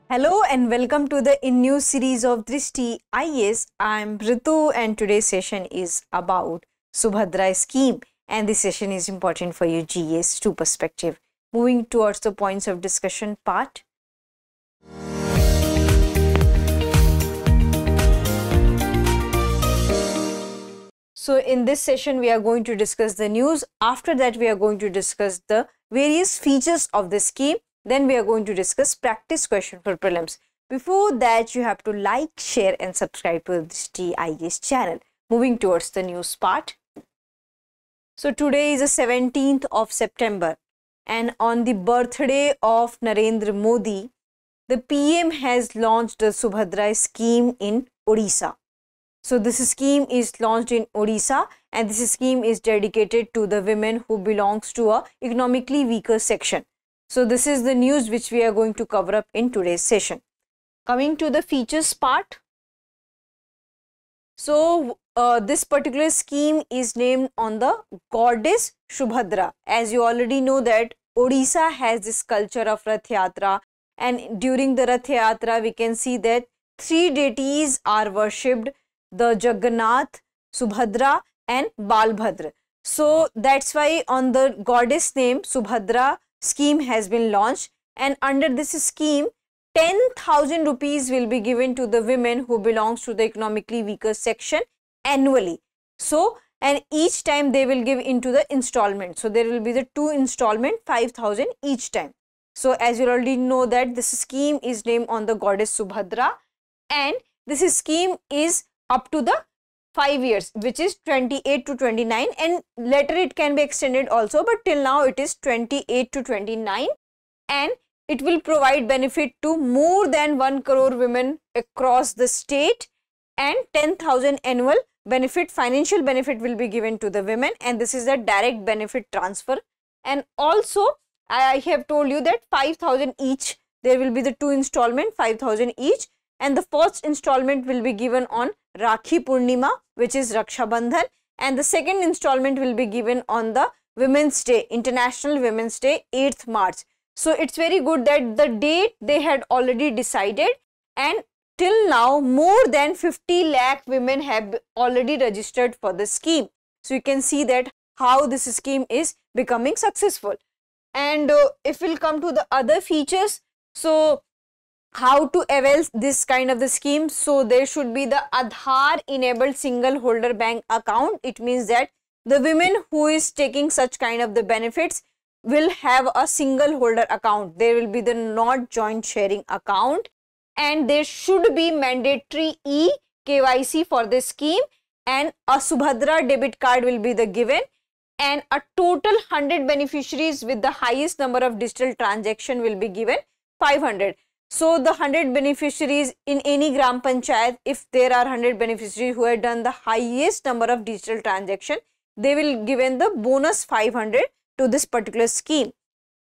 Hello and welcome to the new series of Drishti IAS. I am Ritu and today's session is about Subhadra scheme, and this session is important for you GS 2 perspective. Moving towards the points of discussion part. So in this session we are going to discuss the news. After that we are going to discuss the various features of the scheme. Then we are going to discuss practice question for prelims. Before that, you have to like, share and subscribe to this TIS channel. Moving towards the news part. So today is the 17th of September and on the birthday of Narendra Modi, the PM has launched the Subhadra scheme in Odisha. So this scheme is launched in Odisha and this scheme is dedicated to the women who belongs to a economically weaker section. So this is the news which we are going to cover up in today's session. Coming to the features part. So this particular scheme is named on the goddess Subhadra. As you already know that Odisha has this culture of Rath Yatra, and during the Rath Yatra we can see that three deities are worshipped: the Jagannath, Subhadra and Balbhadra. So that's why on the goddess name Subhadra scheme has been launched, and under this scheme 10,000 rupees will be given to the women who belongs to the economically weaker section annually. So and each time they will give into the installment. So there will be the two installment, 5,000 each time. So as you already know that this scheme is named on the goddess Subhadra, and this scheme is up to the 5 years, which is 28 to 29, and later it can be extended also, but till now it is 28 to 29, and it will provide benefit to more than 1 crore women across the state, and 10,000 annual benefit, financial benefit will be given to the women, and this is a direct benefit transfer. And also I have told you that 5,000 each, there will be the two installment, 5,000 each, and the first installment will be given on Rakhi Purnima, which is Raksha Bandhan, and the second installment will be given on the Women's Day, International Women's Day, 8th March. So it's very good that the date they had already decided, and till now more than 50 lakh women have already registered for the scheme. So you can see that how this scheme is becoming successful. And if we'll come to the other features, so how to avail this kind of the scheme. So there should be the Aadhaar enabled single holder bank account. It means that the women who is taking such kind of the benefits will have a single holder account. There will be the not joint sharing account, and there should be mandatory KYC for this scheme, and a Subhadra debit card will be the given, and a total 100 beneficiaries with the highest number of digital transaction will be given 500. So the 100 beneficiaries in any Gram Panchayat, if there are 100 beneficiaries who have done the highest number of digital transaction, they will given the bonus 500 to this particular scheme.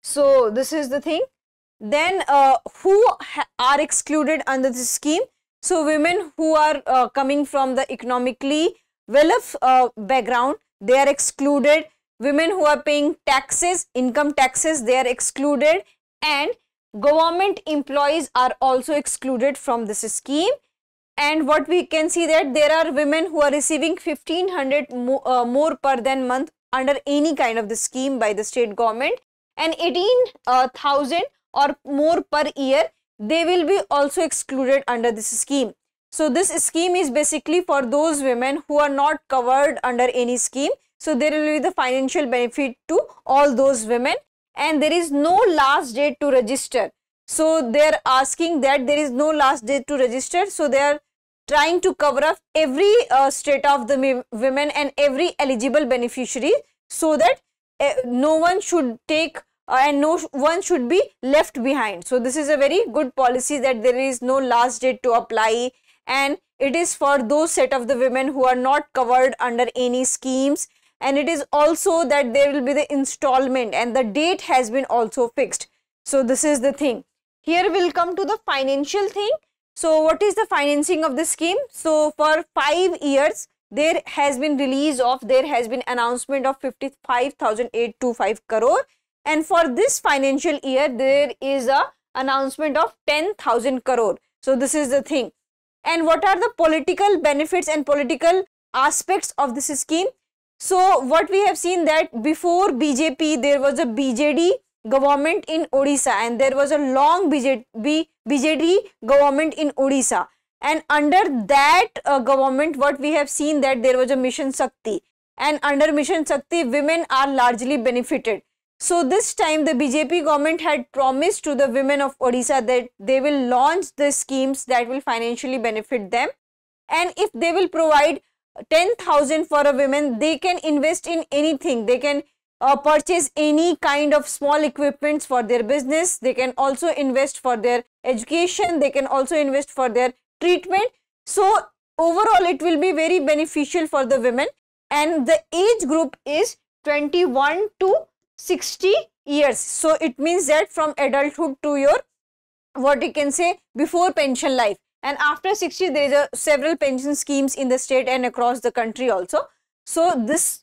So this is the thing. Then who are excluded under this scheme? So women who are coming from the economically well-off background, they are excluded. Women who are paying taxes, income taxes, they are excluded, and government employees are also excluded from this scheme. And what we can see that there are women who are receiving 1,500 more per than month under any kind of the scheme by the state government, and 18,000 or more per year, they will be also excluded under this scheme. So this scheme is basically for those women who are not covered under any scheme. So there will be the financial benefit to all those women, and there is no last date to register. So they are asking that there is no last date to register. So they are trying to cover up every state of the women and every eligible beneficiary, so that no one should take and no one should be left behind. So this is a very good policy that there is no last date to apply, and it is for those set of the women who are not covered under any schemes. And it is also that there will be the installment, and the date has been also fixed. So this is the thing. Here we'll come to the financial thing. So what is the financing of the scheme? So for 5 years there has been announcement of 55,825 crore, and for this financial year there is a announcement of 10,000 crore. So this is the thing. And what are the political benefits and political aspects of this scheme? So what we have seen that before BJP there was a BJD government in Odisha, and there was a long BJD government in Odisha, and under that government what we have seen that there was a Mission Shakti, and under Mission Shakti women are largely benefited. So this time the BJP government had promised to the women of Odisha that they will launch the schemes that will financially benefit them, and if they will provide 10,000 for a woman, they can invest in anything. They can purchase any kind of small equipments for their business. They can also invest for their education. They can also invest for their treatment. So overall it will be very beneficial for the women, and the age group is 21 to 60 years. So it means that from adulthood to your, what you can say, before pension life, and after 60 there are several pension schemes in the state and across the country also. So this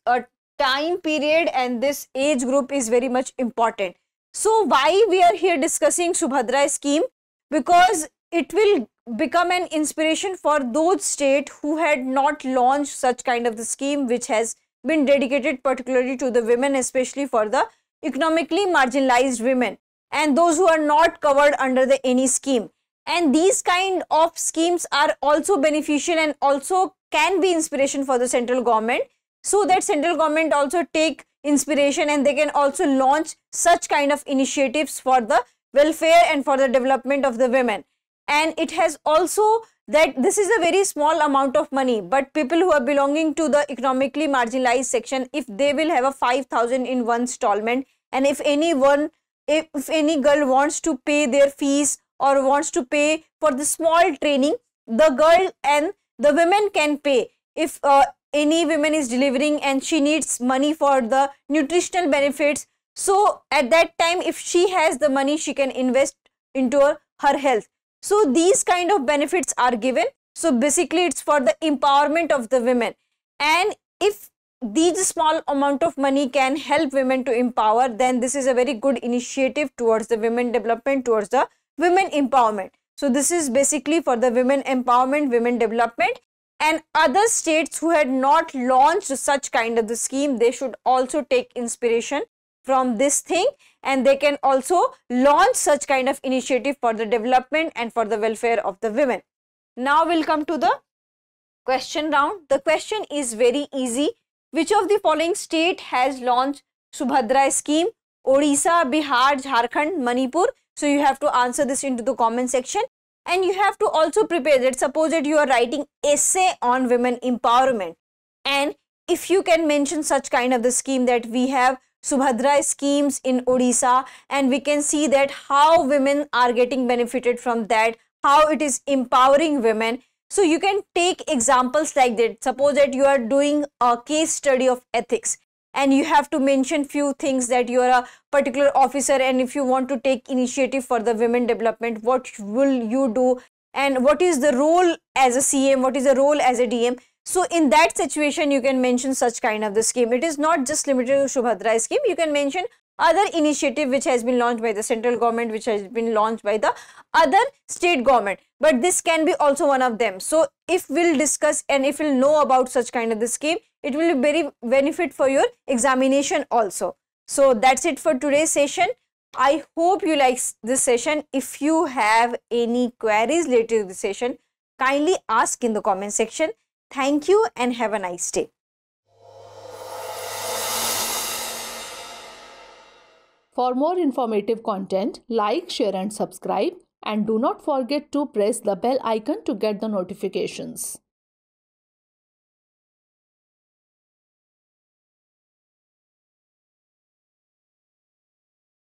time period and this age group is very much important. So why we are here discussing Subhadra scheme? Because it will become an inspiration for those states who had not launched such kind of the scheme which has been dedicated particularly to the women, especially for the economically marginalized women and those who are not covered under the any scheme. And these kind of schemes are also beneficial and also can be inspiration for the central government, so that central government also take inspiration and they can also launch such kind of initiatives for the welfare and for the development of the women. And it has also that this is a very small amount of money, but people who are belonging to the economically marginalized section, if they will have a 5,000 in one installment, and if any girl wants to pay their fees or wants to pay for the small training, the girl and the women can pay. If any woman is delivering and she needs money for the nutritional benefits, so at that time if she has the money, she can invest into her health. So these kind of benefits are given. So basically it's for the empowerment of the women, and if these small amount of money can help women to empower, then this is a very good initiative towards the women development, towards the women empowerment. So this is basically for the women empowerment, women development. And other states who had not launched such kind of the scheme, they should also take inspiration from this thing, and they can also launch such kind of initiative for the development and for the welfare of the women. Now we'll come to the question round. The question is very easy. Which of the following state has launched Subhadra scheme? Odisha, Bihar, Jharkhand, Manipur. So you have to answer this into the comment section, and you have to also prepare that suppose that you are writing essay on women empowerment, and if you can mention such kind of the scheme that we have Subhadra schemes in Odisha, and we can see that how women are getting benefited from that, how it is empowering women. So you can take examples like that. Suppose that you are doing a case study of ethics, and you have to mention few things that you are a particular officer, and if you want to take initiative for the women development, what will you do, and what is the role as a CM, what is the role as a DM. So in that situation you can mention such kind of the scheme. It is not just limited to Subhadra scheme. You can mention other initiative which has been launched by the central government, which has been launched by the other state government, but this can be also one of them. So if we'll discuss and if we'll know about such kind of the scheme, it will be very benefit for your examination also. So that's it for today's session. I hope you like this session. If you have any queries related to the session, kindly ask in the comment section. Thank you and have a nice day. For more informative content, like, share and subscribe, and do not forget to press the bell icon to get the notifications.